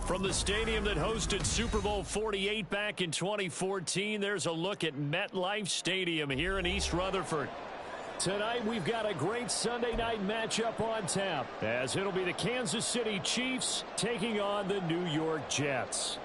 From the stadium that hosted Super Bowl 48 back in 2014, there's a look at MetLife Stadium here in East Rutherford. Tonight, we've got a great Sunday night matchup on tap, as it'll be the Kansas City Chiefs taking on the New York Jets.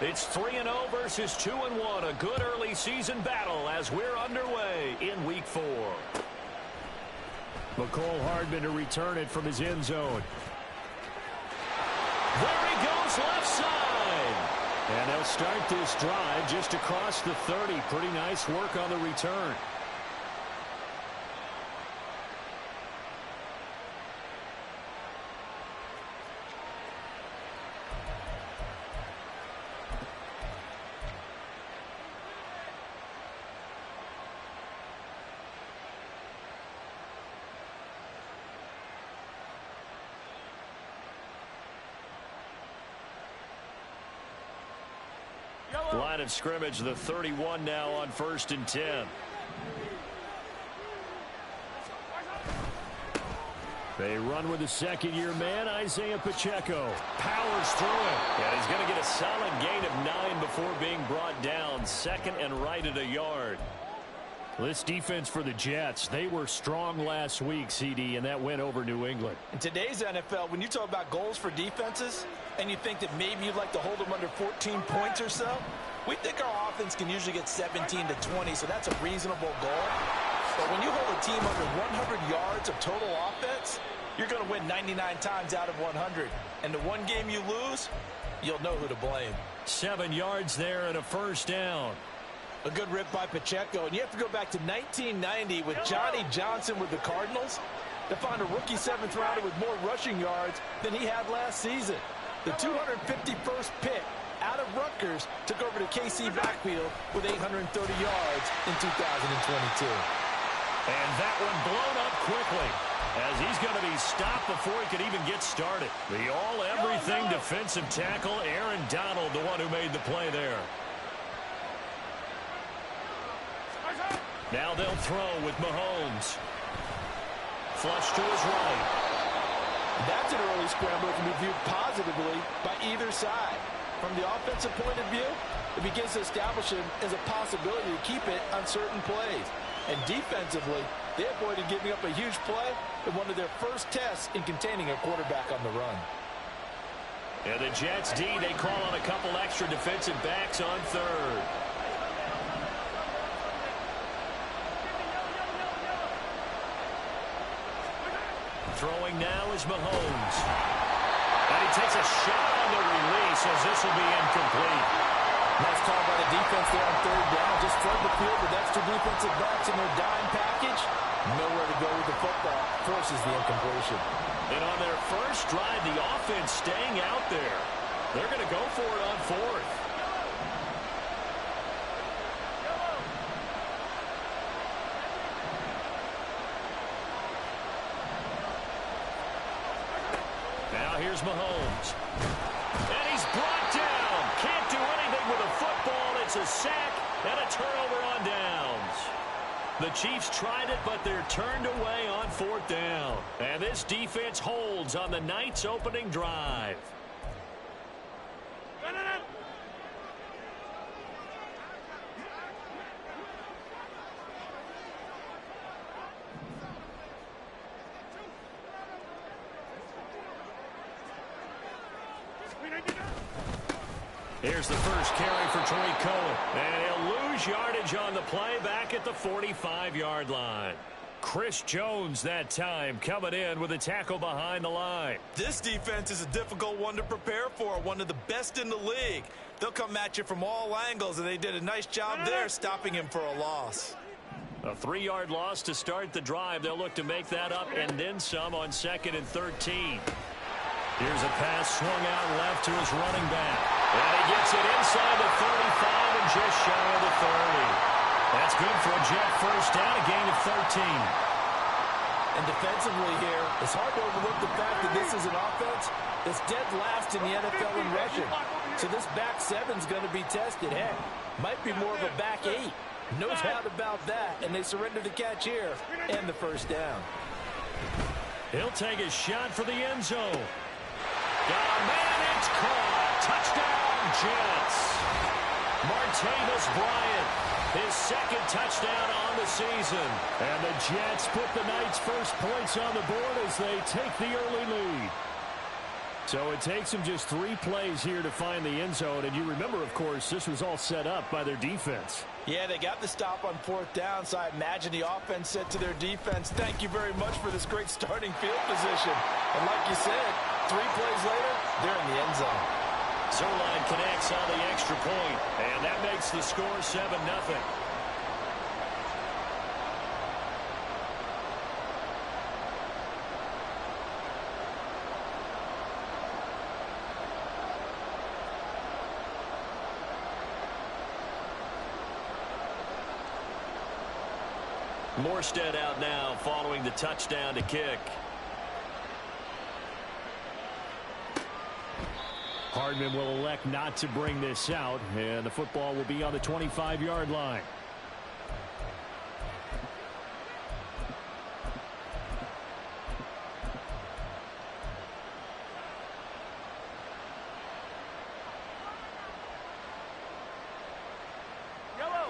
It's 3-0 versus 2-1. A good early season battle as we're underway in Week 4. McCole Hardman to return it from his end zone. There he goes, left side. And they'll start this drive just across the 30. Pretty nice work on the return. Line of scrimmage, the 31 now on 1st and 10. They run with the second-year man, Isaiah Pacheco. Powers through it. And he's going to get a solid gain of 9 before being brought down. Second and right at a yard. This defense for the Jets, they were strong last week, CD, and that went over New England. In today's NFL, when you talk about goals for defenses, and you think that maybe you'd like to hold them under 14 points or so, we think our offense can usually get 17 to 20, so that's a reasonable goal. But when you hold a team under 100 yards of total offense, you're going to win 99 times out of 100. And the one game you lose, you'll know who to blame. 7 yards there and a first down. A good rip by Pacheco. And you have to go back to 1990 with Johnny Johnson with the Cardinals to find a rookie 7th rounder with more rushing yards than he had last season. The 251st pick out of Rutgers took over the KC backfield with 830 yards in 2022. And that one blown up quickly, as he's going to be stopped before he could even get started. The all-everything defensive tackle, Aaron Donald, the one who made the play there. Now they'll throw with Mahomes. Flush to his right. That's an early scramble that can be viewed positively by either side. From the offensive point of view, it begins to establish him as a possibility to keep it on certain plays. And defensively, they avoided giving up a huge play in one of their first tests in containing a quarterback on the run. And the Jets D, they call on a couple extra defensive backs on third. Throwing now is Mahomes. And he takes a shot on the release as this will be incomplete. Nice call by the defense there on third down. Just flood the field with extra defensive backs in their dime package. Nowhere to go with the football. Forces the incompletion. And on their first drive, the offense staying out there. They're going to go for it on fourth. Now here's Mahomes. And he's brought down. Can't do anything with a football. It's a sack and a turnover on downs. The Chiefs tried it, but they're turned away on fourth down. And this defense holds on the night's opening drive. Here's the first carry for Tariq Cohen. And he'll lose yardage on the play back at the 45-yard line. Chris Jones that time coming in with a tackle behind the line. This defense is a difficult one to prepare for, one of the best in the league. They'll come at you from all angles, and they did a nice job there stopping him for a loss. A 3-yard loss to start the drive. They'll look to make that up and then some on 2nd and 13. Here's a pass swung out left to his running back. And he gets it inside the 35 and just shy of the 30. That's good for a Jet first down, a gain of 13. And defensively here, it's hard to overlook the fact that this is an offense that's dead last in the NFL in rushing. So this back seven's going to be tested. Heck, might be more of a back eight. No doubt about that. And they surrender the catch here and the first down. He'll take a shot for the end zone. Got a man, it's caught. Touchdown, Jets. Martavis Bryant, his second touchdown on the season. And the Jets put the Knights' first points on the board as they take the early lead. So it takes them just 3 plays here to find the end zone. And you remember, of course, this was all set up by their defense. Yeah, they got the stop on 4th down, so I imagine the offense said to their defense, thank you very much for this great starting field position. And like you said, 3 plays later, they're in the end zone. Zuerlein connects on the extra point, and that makes the score 7-0. Morstead out now following the touchdown to kick. Hardman will elect not to bring this out, and the football will be on the 25-yard line.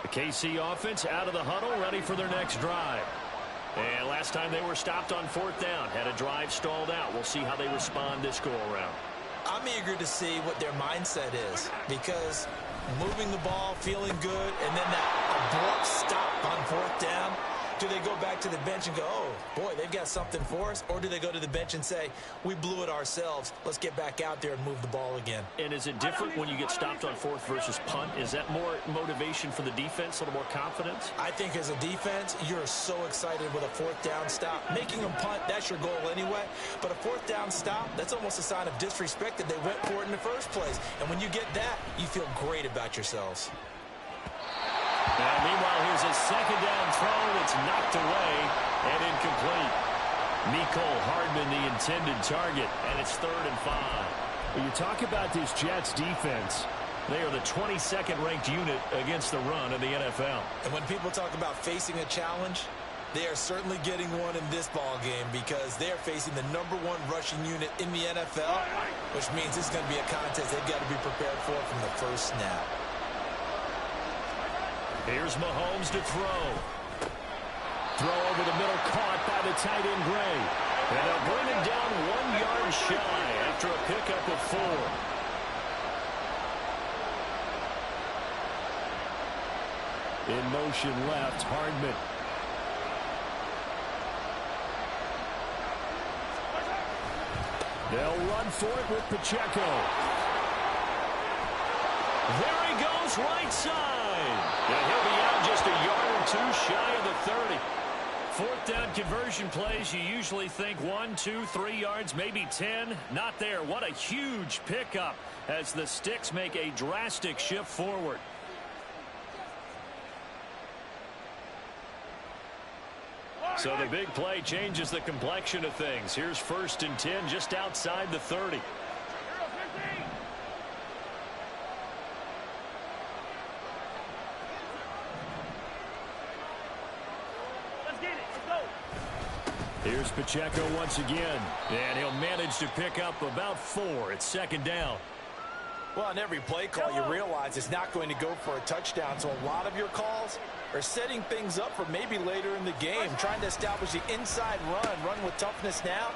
The KC offense out of the huddle, ready for their next drive. And last time they were stopped on 4th down, had a drive stalled out. We'll see how they respond this go-around. I'm eager to see what their mindset is, because moving the ball, feeling good, and then that abrupt stop on 4th down, do they go back to the bench and go, oh, boy, they've got something for us? Or do they go to the bench and say, we blew it ourselves, let's get back out there and move the ball again? And is it different when you get stopped on 4th versus punt? Is that more motivation for the defense, a little more confidence? I think as a defense, you're so excited with a 4th down stop. Making them punt, that's your goal anyway. But a 4th down stop, that's almost a sign of disrespect that they went for it in the first place. And when you get that, you feel great about yourselves. Now, meanwhile, here's a second down throw. It's knocked away and incomplete. Mecole Hardman, the intended target, and it's 3rd and 5. When you talk about this Jets defense, they are the 22nd ranked unit against the run in the NFL. And when people talk about facing a challenge, they are certainly getting one in this ball game, because they are facing the #1 rushing unit in the NFL, which means it's going to be a contest they've got to be prepared for from the first snap. Here's Mahomes to throw. Throw over the middle, caught by the tight end Gray. And they'll bring him down 1 yard shy after a pickup of 4. In motion left, Hardman. They'll run for it with Pacheco. There he goes, right side. And he'll be out just a yard or 2 shy of the 30. 4th down conversion plays, you usually think 1, 2, 3 yards, maybe 10. Not there. What a huge pickup as the Sticks make a drastic shift forward. So the big play changes the complexion of things. Here's 1st and 10 just outside the 30. Here's Pacheco once again, and he'll manage to pick up about 4. It's 2nd down. Well, on every play call, you realize it's not going to go for a touchdown, so a lot of your calls are setting things up for maybe later in the game, trying to establish the inside run with toughness now,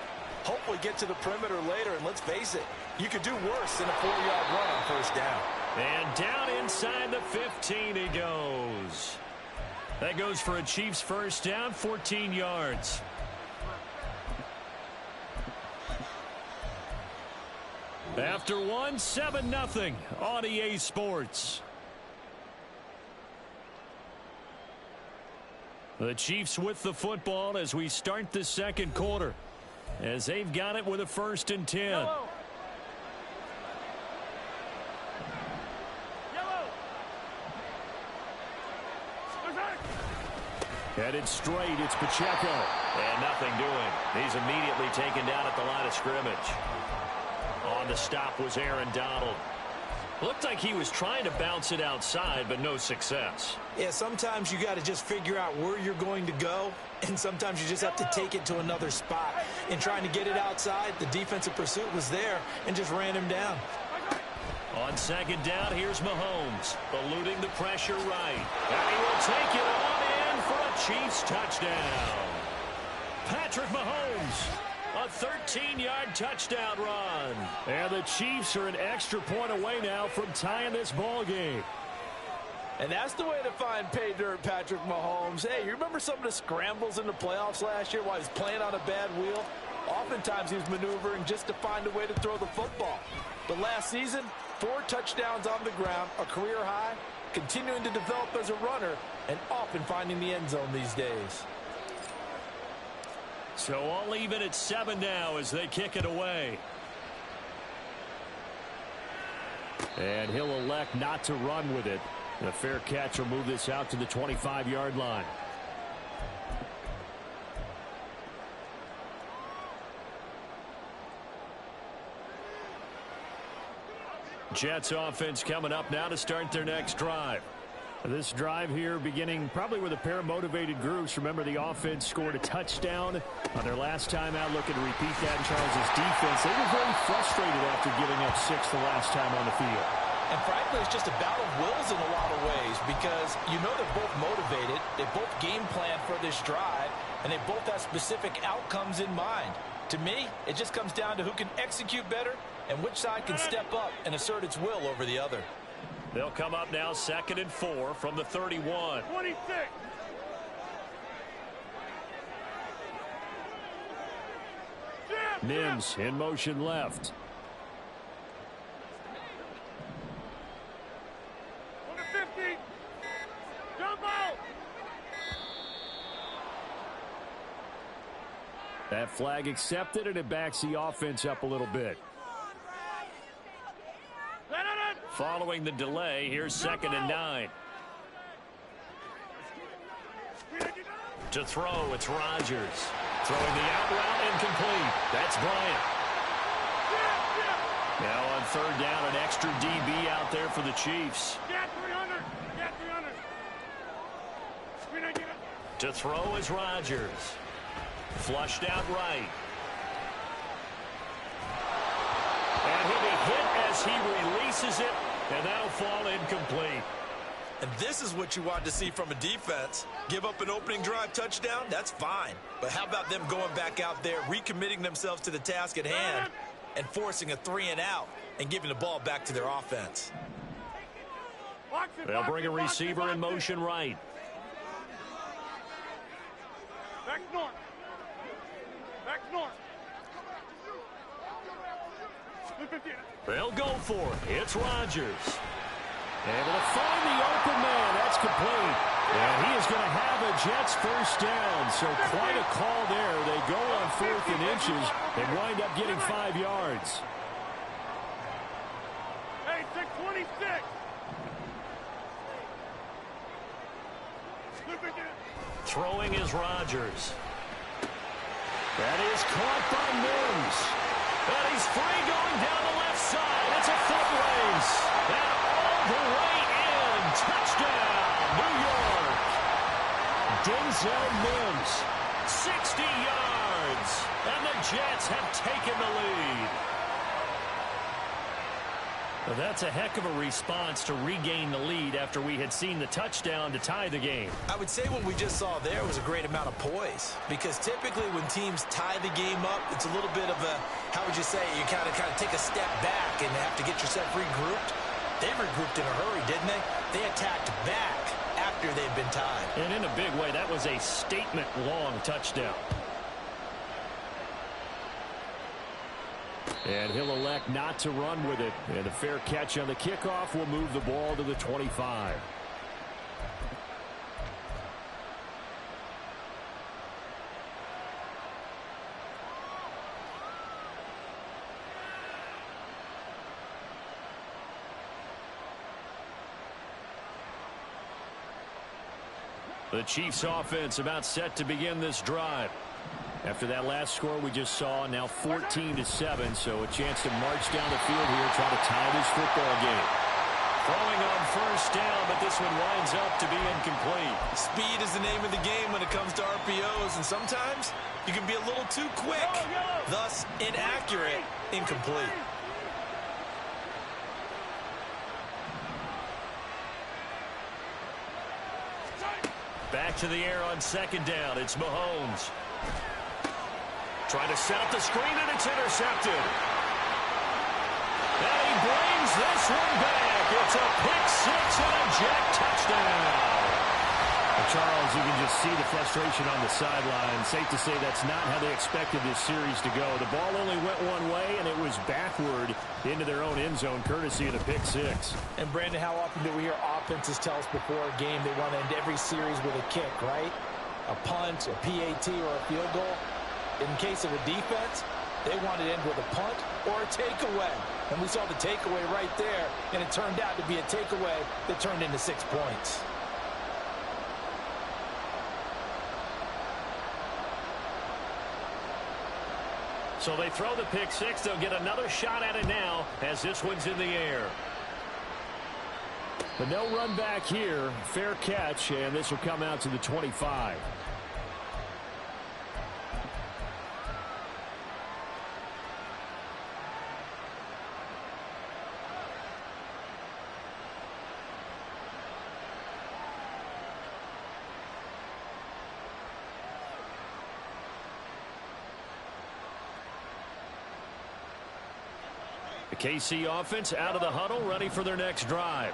hopefully get to the perimeter later, and let's face it, you could do worse than a 4-yard run on 1st down. And down inside the 15 he goes. That goes for a Chiefs first down, 14 yards. After 1, 7-0 on EA Sports. The Chiefs with the football as we start the 2nd quarter, as they've got it with a 1st and 10. Yellow. Headed straight, it's Pacheco. And nothing doing. He's immediately taken down at the line of scrimmage. On the stop was Aaron Donald. Looked like he was trying to bounce it outside, but no success. Yeah, sometimes you got to just figure out where you're going to go, and sometimes you just have to take it to another spot. In trying to get it outside, the defensive pursuit was there and just ran him down. On second down, here's Mahomes, eluding the pressure right. And he will take it on in for a Chiefs touchdown. Patrick Mahomes, a 13-yard touchdown run. And the Chiefs are an extra point away now from tying this ball game. And that's the way to find pay dirt, Patrick Mahomes. Hey, you remember some of the scrambles in the playoffs last year while he was playing on a bad wheel? Oftentimes he was maneuvering just to find a way to throw the football. But last season, 4 touchdowns on the ground, a career high, continuing to develop as a runner, and often finding the end zone these days. So all even at 7 now as they kick it away. And he'll elect not to run with it. A fair catch will move this out to the 25-yard line. Jets offense coming up now to start their next drive. This drive here beginning probably with a pair of motivated groups. Remember, the offense scored a touchdown on their last time out, looking to repeat that in Charles' defense. They were very frustrated after giving up 6 the last time on the field. And frankly, it's just a battle of wills in a lot of ways because you know they're both motivated, they both game plan for this drive, and they both have specific outcomes in mind. To me, it just comes down to who can execute better and which side can step up and assert its will over the other. They'll come up now 2nd and 4 from the 31. 26. Mims in motion left. On the 50. Jump out. That flag accepted, and it backs the offense up a little bit. Following the delay, here's 2nd and 9. To throw, it's Rodgers. Throwing the out route, incomplete. That's Bryant. Now on 3rd down, an extra DB out there for the Chiefs. Get 300. Get 300. To throw is Rodgers. Flushed out right. And he'll be hit as he releases it, and that'll fall incomplete. And this is what you want to see from a defense. Give up an opening drive touchdown, that's fine. But how about them going back out there, recommitting themselves to the task at hand, and forcing a 3-and-out and giving the ball back to their offense? They'll bring a receiver in motion right. Back north. Back north. They'll go for it. It's Rodgers. Able to find the open man. That's complete. And he is going to have a Jets first down. So quite a call there. They go on 4th and inches and wind up getting 5 yards. Hey, 626. Throwing is Rodgers. That is caught by Mims. And he's free going down the left side. It's a foot race. And all the way in. Touchdown, New York. Denzel Mims, 60 yards. And the Jets have taken the lead. Well, that's a heck of a response to regain the lead after we had seen the touchdown to tie the game. I would say what we just saw there was a great amount of poise, because typically when teams tie the game up, it's a little bit of a, how would you say, you kind of take a step back and have to get yourself regrouped. They regrouped in a hurry, didn't they? They attacked back after they'd been tied. And in a big way, that was a statement-long touchdown. And he'll elect not to run with it. And a fair catch on the kickoff will move the ball to the 25. The Chiefs offense about set to begin this drive. After that last score we just saw, now 14-7, so a chance to march down the field here, try to tie this football game. Throwing on first down, but this one winds up to be incomplete. Speed is the name of the game when it comes to RPOs, and sometimes you can be a little too quick, thus inaccurate, incomplete. Back to the air on second down. It's Mahomes. Trying to set up the screen, and it's intercepted. And he brings this one back. It's a pick six and a jet touchdown. Well, Charles, you can just see the frustration on the sideline. Safe to say that's not how they expected this series to go. The ball only went one way, and it was backward into their own end zone, courtesy of the pick six. And, Brandon, how often do we hear offenses tell us before a game they want to end every series with a kick, right? A punt, a PAT, or a field goal. In case of a defense, they want to end with a punt or a takeaway. And we saw the takeaway right there, and it turned out to be a takeaway that turned into 6 points. So they throw the pick six. They'll get another shot at it now as this one's in the air. But no run back here. Fair catch, and this will come out to the 25. The KC offense out of the huddle, ready for their next drive.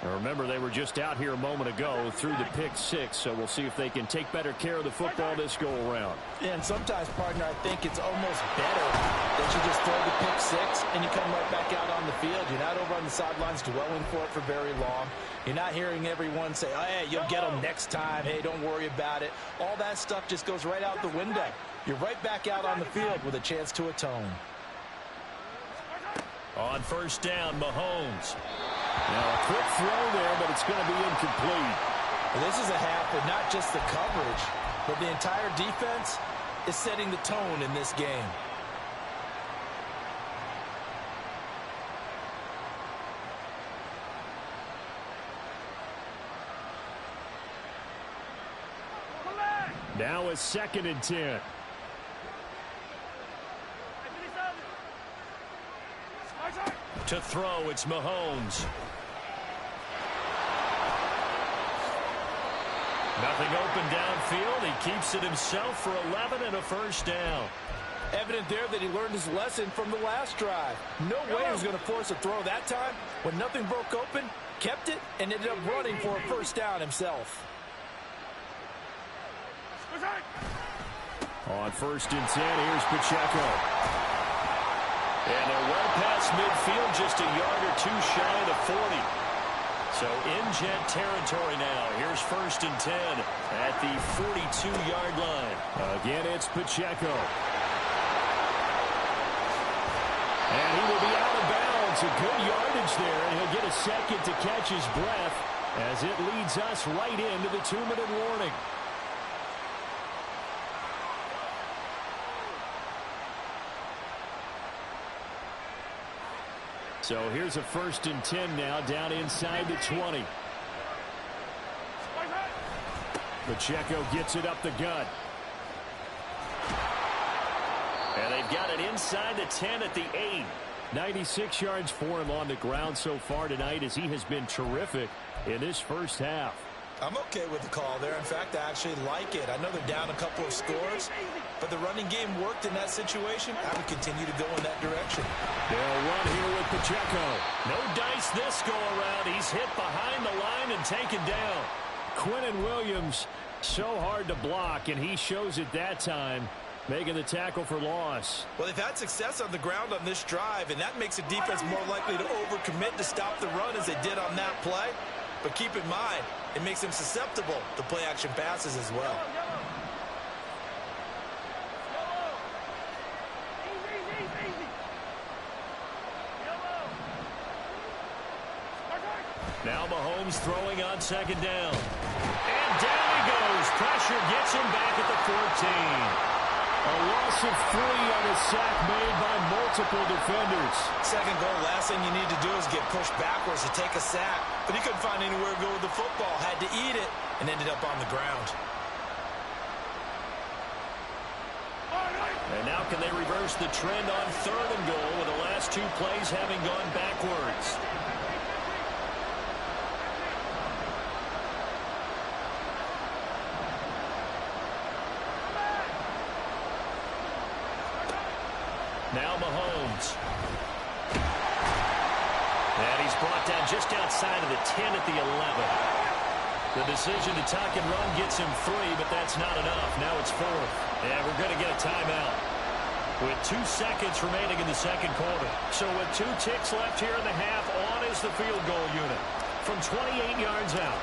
And remember, they were just out here a moment ago through the pick six, so we'll see if they can take better care of the football this go-around. Yeah, and sometimes, partner, I think it's almost better that you just throw the pick six and you come right back out on the field. You're not over on the sidelines dwelling for it for very long. You're not hearing everyone say, oh, hey, you'll get them next time. Hey, don't worry about it. All that stuff just goes right out the window. You're right back out on the field with a chance to atone. On first down, Mahomes. Now a quick throw there, but it's going to be incomplete. Well, this is a half with not just the coverage, but the entire defense is setting the tone in this game. Now a 2nd and 10. To throw, it's Mahomes. Nothing open downfield. He keeps it himself for 11 and a first down. Evident there that he learned his lesson from the last drive. No way he was going to force a throw that time. When nothing broke open, kept it, and ended up running for a first down himself. On 1st and 10, here's Pacheco. And they're well past midfield, just a yard or two shy of the 40. So in jet territory now. Here's 1st and 10 at the 42-yard line. Again, it's Pacheco. And he will be out of bounds. A good yardage there, and he'll get a second to catch his breath as it leads us right into the 2-minute warning. So here's a 1st and 10 now, down inside the 20. Pacheco gets it up the gut. And they've got it inside the 10 at the 8. 96 yards for him on the ground so far tonight, as he has been terrific in this first half. I'm okay with the call there. In fact, I actually like it. I know they're down a couple of scores, but the running game worked in that situation. I would continue to go in that direction. They'll run here with Pacheco. No dice this go-around. He's hit behind the line and taken down. Quinnen Williams, so hard to block, and he shows it that time, making the tackle for loss. Well, they've had success on the ground on this drive, and that makes a defense more likely to overcommit to stop the run as they did on that play. But keep in mind, it makes them susceptible to play-action passes as well. Now Mahomes throwing on second down. And down he goes. Pressure gets him back at the 14. A loss of 3 on a sack made by multiple defenders. Second goal, last thing you need to do is get pushed backwards to take a sack. But he couldn't find anywhere to go with the football. Had to eat it and ended up on the ground. And now can they reverse the trend on third and goal with the last 2 plays having gone backwards? Now Mahomes. And he's brought down just outside of the 10 at the 11. The decision to tuck and run gets him 3, but that's not enough. Now it's 4th. And we're going to get a timeout with 2 seconds remaining in the second quarter. So with 2 ticks left here in the half, on is the field goal unit from 28 yards out.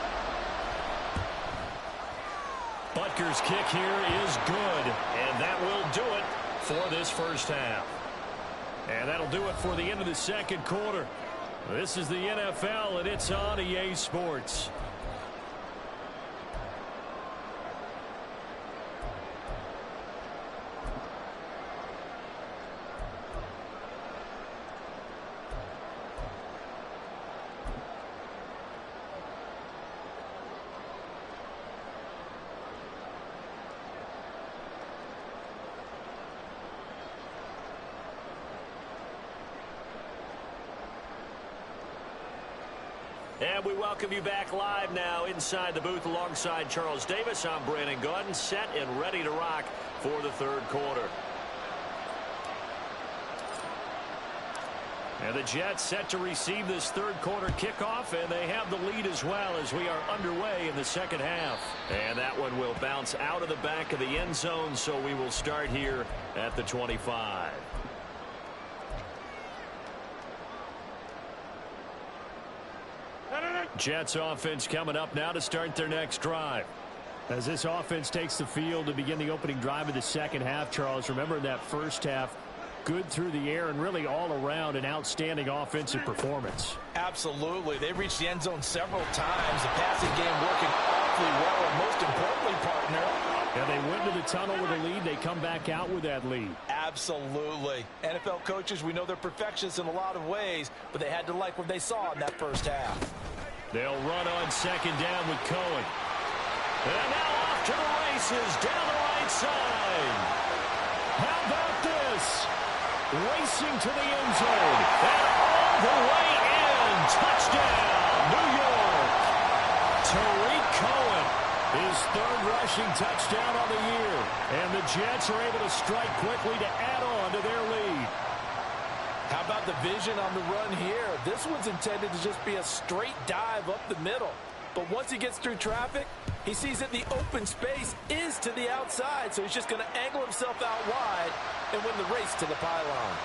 Butker's kick here is good, and that will do it for this first half. And that'll do it for the end of the second quarter. This is the NFL, and it's on EA Sports. And we welcome you back live now inside the booth alongside Charles Davis. I'm Brandon Gaudin, set and ready to rock for the third quarter. And the Jets set to receive this third quarter kickoff, and they have the lead as well as we are underway in the second half. And that one will bounce out of the back of the end zone, so we will start here at the 25. Jets offense coming up now to start their next drive. As this offense takes the field to begin the opening drive of the second half, Charles, remember that first half, good through the air and really all around an outstanding offensive performance. Absolutely. They reached the end zone several times. The passing game working awfully well, and most importantly, partner. Yeah, they went to the tunnel with a lead. They come back out with that lead. Absolutely. NFL coaches, we know they're perfectionists in a lot of ways, but they had to like what they saw in that first half. They'll run on second down with Cohen. And now off to the races down the right side. How about this? Racing to the end zone. And all the way in. Touchdown, New York. Tariq Cohen, his third rushing touchdown on the year. And the Jets are able to strike quickly to add on to their lead. How about the vision on the run here? This one's intended to just be a straight dive up the middle. But once he gets through traffic, he sees that the open space is to the outside, so he's just going to angle himself out wide and win the race to the pylon.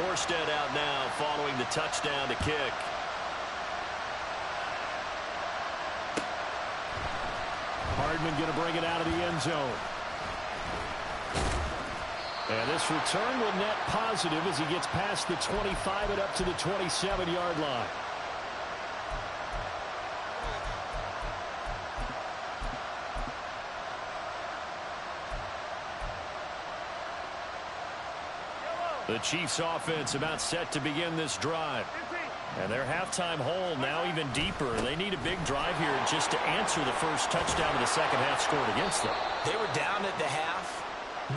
Morstead out now following the touchdown to kick. Hardman going to bring it out of the end zone. And this return will net positive as he gets past the 25 and up to the 27-yard line. The Chiefs offense about set to begin this drive. And their halftime hole now even deeper. They need a big drive here just to answer the first touchdown of the second half scored against them. They were down at the half.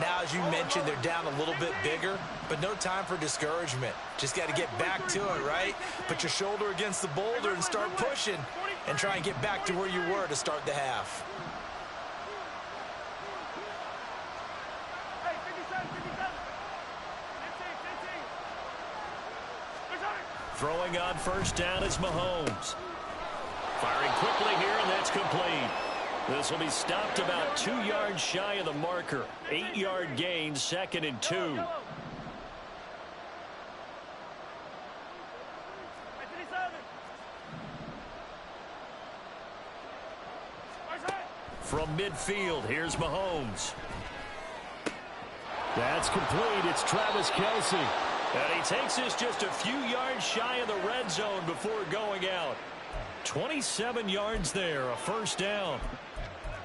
Now, as you mentioned, they're down a little bit bigger, but no time for discouragement. Just got to get back to it, right? Put your shoulder against the boulder and start pushing and try and get back to where you were to start the half. Throwing on first down is Mahomes. Firing quickly here, and that's complete. This will be stopped about 2 yards shy of the marker. 8-yard gain, 2nd and 2. From midfield, here's Mahomes. That's complete. It's Travis Kelce. And he takes this just a few yards shy of the red zone before going out. 27 yards there, a first down.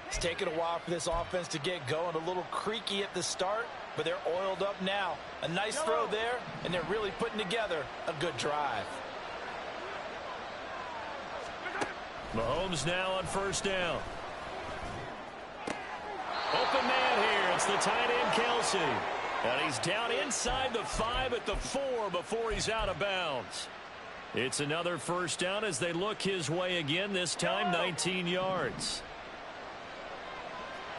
It's taken a while for this offense to get going. A little creaky at the start, but they're oiled up now. A nice throw there, and they're really putting together a good drive. Mahomes now on first down. Open man here. It's the tight end, Kelsey. And he's down inside the 5 at the 4 before he's out of bounds. It's another first down as they look his way again, this time 19 yards.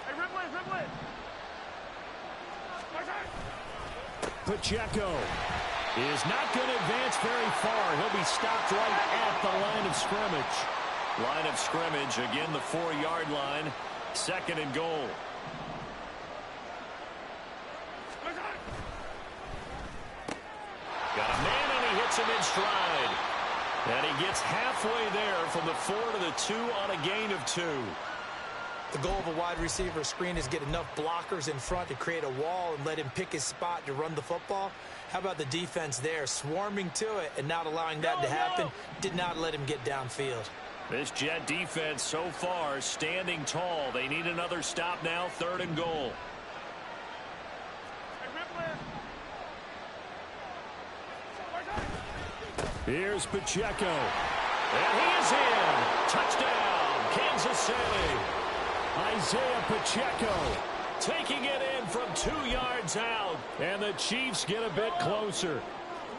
Hey, Ripley. Pacheco is not going to advance very far. He'll be stopped right at the line of scrimmage. Line of scrimmage, again the 4-yard line. 2nd and goal. Got a man and he hits him in stride. And he gets halfway there from the 4 to the 2 on a gain of 2. The goal of a wide receiver screen is get enough blockers in front to create a wall and let him pick his spot to run the football. How about the defense there, swarming to it and not allowing that to happen? Did not let him get downfield. This Jet defense so far standing tall. They need another stop now, 3rd and goal. Here's Pacheco. And he is in. Touchdown, Kansas City. Isaiah Pacheco taking it in from 2 yards out. And the Chiefs get a bit closer.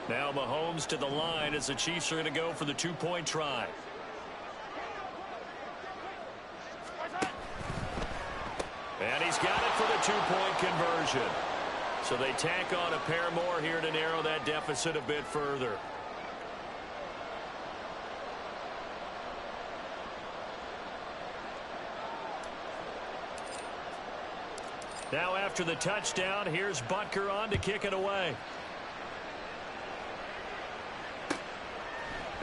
Now Mahomes to the line as the Chiefs are going to go for the 2-point try. And he's got it for the 2-point conversion. So they tack on a pair more here to narrow that deficit a bit further. Now after the touchdown, here's Butker on to kick it away.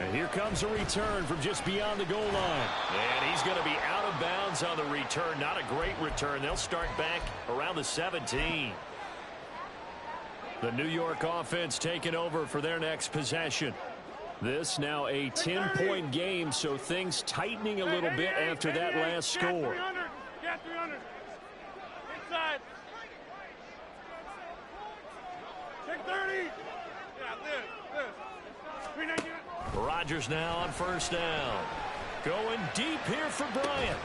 And here comes a return from just beyond the goal line. And he's going to be out of bounds on the return. Not a great return. They'll start back around the 17. The New York offense taking over for their next possession. This now a 10-point game, so things tightening a little bit after that last score. Get 300. Inside. Take 30. Yeah, this. 390. Rodgers now on first down. Going deep here for Bryant.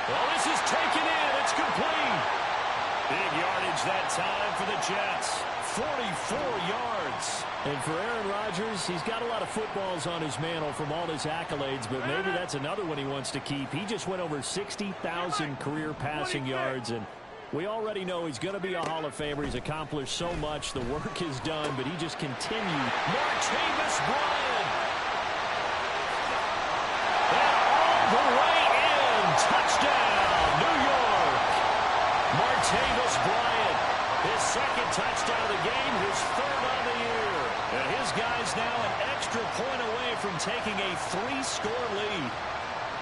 Well, this is taken in. It's complete. Big yardage that time for the Jets. 44 yards. And for Aaron Rodgers, he's got a lot of footballs on his mantle from all his accolades, but maybe that's another one he wants to keep. He just went over 60,000 career passing yards, and we already know he's going to be a Hall of Famer. He's accomplished so much. The work is done, but he just continued. Martavis Bryant. And all the way in. Touchdown, New York. Martavis Bryant. His 2nd touchdown of the game, his 3rd on the year. And his guy's now an extra point away from taking a 3-score lead.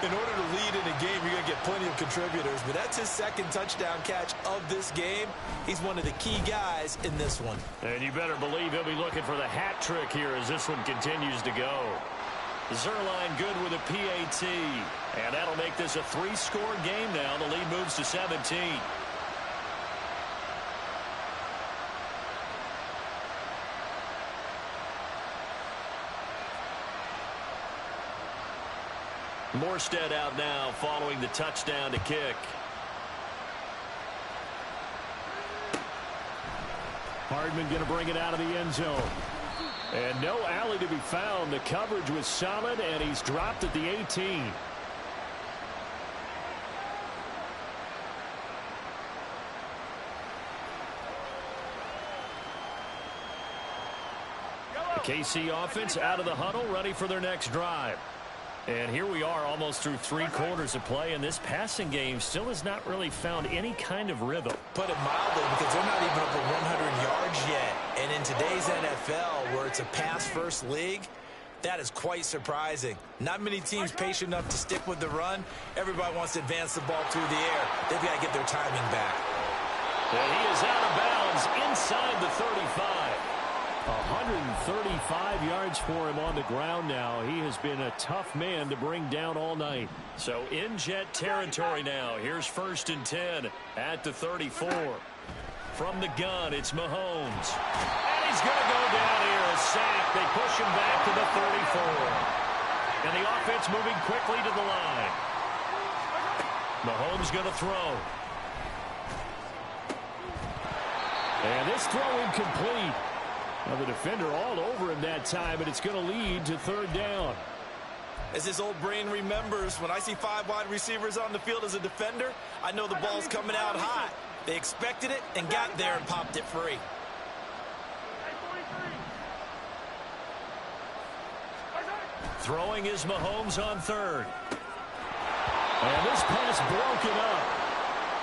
In order to lead in a game, you're going to get plenty of contributors, but that's his 2nd touchdown catch of this game. He's one of the key guys in this one. And you better believe he'll be looking for the hat trick here as this one continues to go. Zuerlein good with a PAT. And that'll make this a 3-score game now. The lead moves to 17. Morstead out now following the touchdown to kick. Hardman going to bring it out of the end zone. And no alley to be found. The coverage was solid, and he's dropped at the 18. The KC offense out of the huddle, ready for their next drive. And here we are almost through 3 quarters of play, and this passing game still has not really found any kind of rhythm. Put it mildly, because they're not even up at 100 yards yet. And in today's NFL, where it's a pass-first league, that is quite surprising. Not many teams patient enough to stick with the run. Everybody wants to advance the ball through the air. They've got to get their timing back. And he is out of bounds inside the 35. 135 yards for him on the ground now. He has been a tough man to bring down all night. So in Jet territory now. Here's 1st and 10 at the 34. From the gun, it's Mahomes. And he's going to go down here. A sack. They push him back to the 34. And the offense moving quickly to the line. Mahomes going to throw. And this throw incomplete. Now the defender all over him that time, but it's going to lead to 3rd down. As his old brain remembers, when I see 5 wide receivers on the field as a defender, I know the ball's coming out hot. They expected it and got there and popped it free. Throwing is Mahomes on 3rd. And this pass broken up.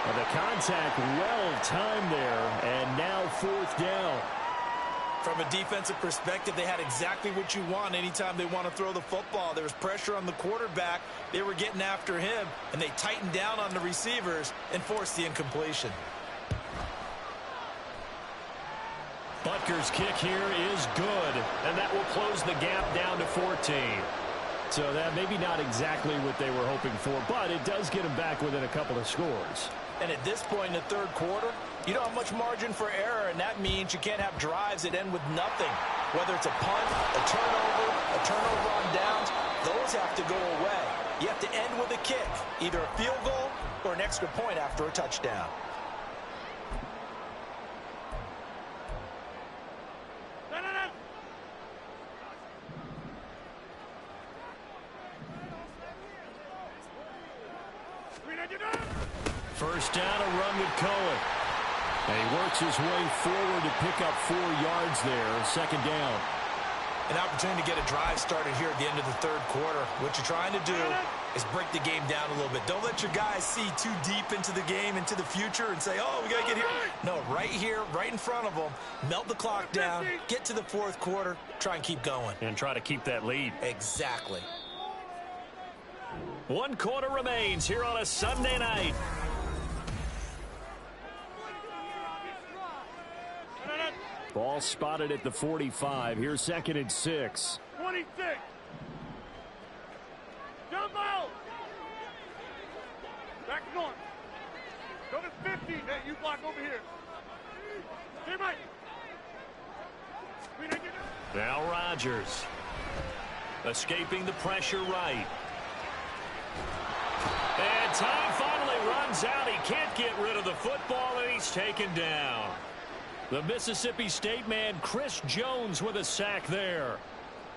And the contact well timed there, and now 4th down. From a defensive perspective, they had exactly what you want anytime they want to throw the football. There was pressure on the quarterback. They were getting after him, and they tightened down on the receivers and forced the incompletion. Butker's kick here is good, and that will close the gap down to 14. So that maybe not exactly what they were hoping for, but it does get them back within a couple of scores. And at this point in the 3rd quarter, you don't have much margin for error, and that means you can't have drives that end with nothing. Whether it's a punt, a turnover on downs, those have to go away. You have to end with a kick, either a field goal or an extra point after a touchdown. First down, a run with Cohen. And he works his way forward to pick up 4 yards there. 2nd down. An opportunity to get a drive started here at the end of the 3rd quarter. What you're trying to do is break the game down a little bit. Don't let your guys see too deep into the game, into the future, and say, oh, we got to get here. No, right here, right in front of them. Melt the clock down, get to the 4th quarter, try and keep going. And try to keep that lead. Exactly. 1 quarter remains here on a Sunday night. Ball spotted at the 45. Here's 2nd and 6. 26. Jump out. Back north. Go to 50. Hey, you block over here. Hey, Mike. Now Rodgers. Escaping the pressure right. And time finally runs out. He can't get rid of the football, and he's taken down. The Mississippi State man, Chris Jones, with a sack there.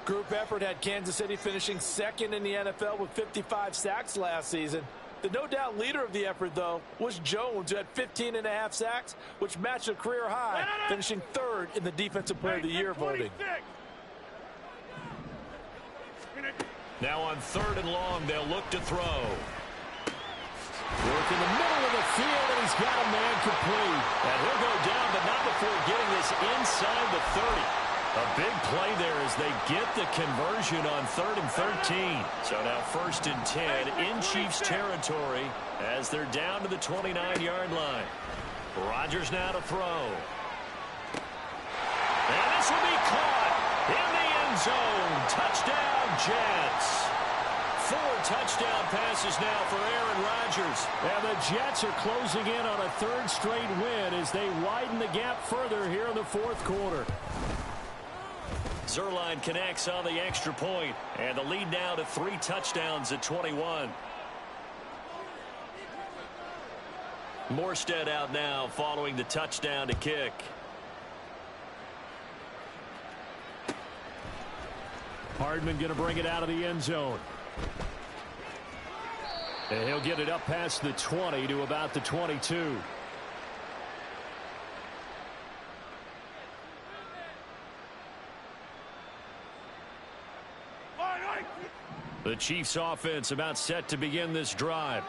Group effort had Kansas City finishing 2nd in the NFL with 55 sacks last season. The no-doubt leader of the effort, though, was Jones, who had 15.5 sacks, which matched a career high, finishing 3rd in the Defensive Player of the Year voting. Now on 3rd and long, they'll look to throw. Work in the middle of the field, and he's got a man complete. And he'll go down, but not before getting this inside the 30. A big play there as they get the conversion on 3rd and 13. So now 1st and 10 in Chiefs territory as they're down to the 29-yard line. Rodgers now to throw. And this will be caught in the end zone. Touchdown, Jets. 4 touchdown passes now for Aaron Rodgers. And the Jets are closing in on a 3rd straight win as they widen the gap further here in the 4th quarter. Zuerlein connects on the extra point, and the lead now to 3 touchdowns at 21. Morstead out now following the touchdown to kick. Hardman going to bring it out of the end zone. And he'll get it up past the 20 to about the 22. The Chiefs offense about set to begin this drive.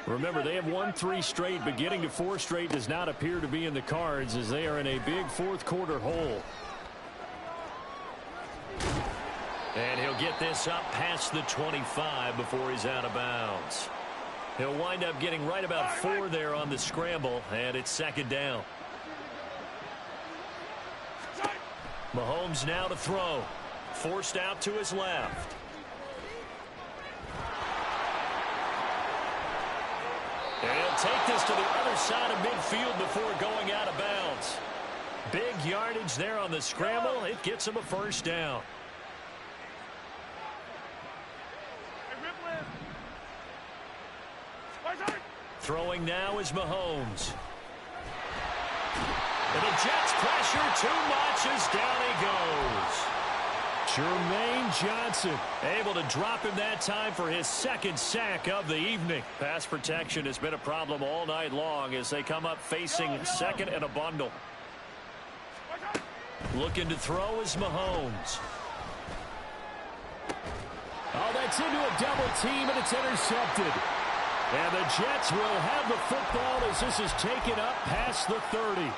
Remember, they have won 3 straight, but getting to 4 straight does not appear to be in the cards as they are in a big 4th quarter hole. And he'll get this up past the 25 before he's out of bounds. He'll wind up getting right about 4 there on the scramble, and it's 2nd down. Mahomes now to throw. Forced out to his left. And he'll take this to the other side of midfield before going out of bounds. Big yardage there on the scramble. It gets him a first down. Throwing now is Mahomes. And the Jets pressure too much as down he goes. Jermaine Johnson able to drop him that time for his second sack of the evening. Pass protection has been a problem all night long as they come up facing second and a bundle. Looking to throw is Mahomes. Oh, that's into a double team, and it's intercepted. And the Jets will have the football as this is taken up past the 30.